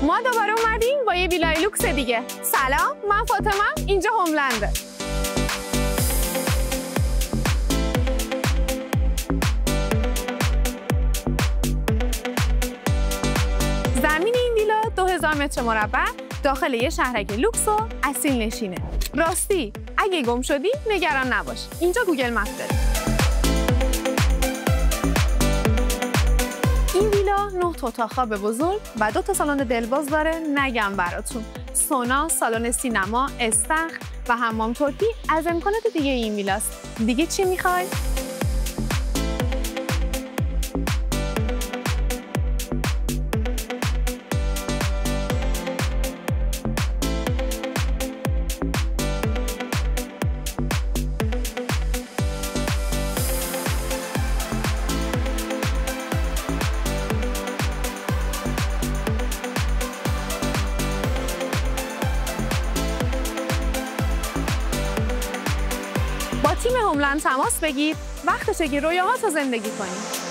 ما دوباره اومدیم با یه ویلای لوکس دیگه. سلام، من فاطمه‌ام، اینجا هوملنده. زمین این ویلا 2000 متر مربع داخل یه شهرک لوکس و اصیل نشینه. راستی اگه گم شدی نگران نباش، اینجا گوگل مپ داره. این ویلا 9 تا اتاق خواب بزرگ و 2 تا سالن دلباز داره. نگم براتون، سونا، سالن سینما، استخر و حمام ترکی از امکانات دیگه این ویلاست. دیگه چی میخوای؟ با تیم هوملند تماس بگیر، وقتشه که رویاهاتو زندگی کنی.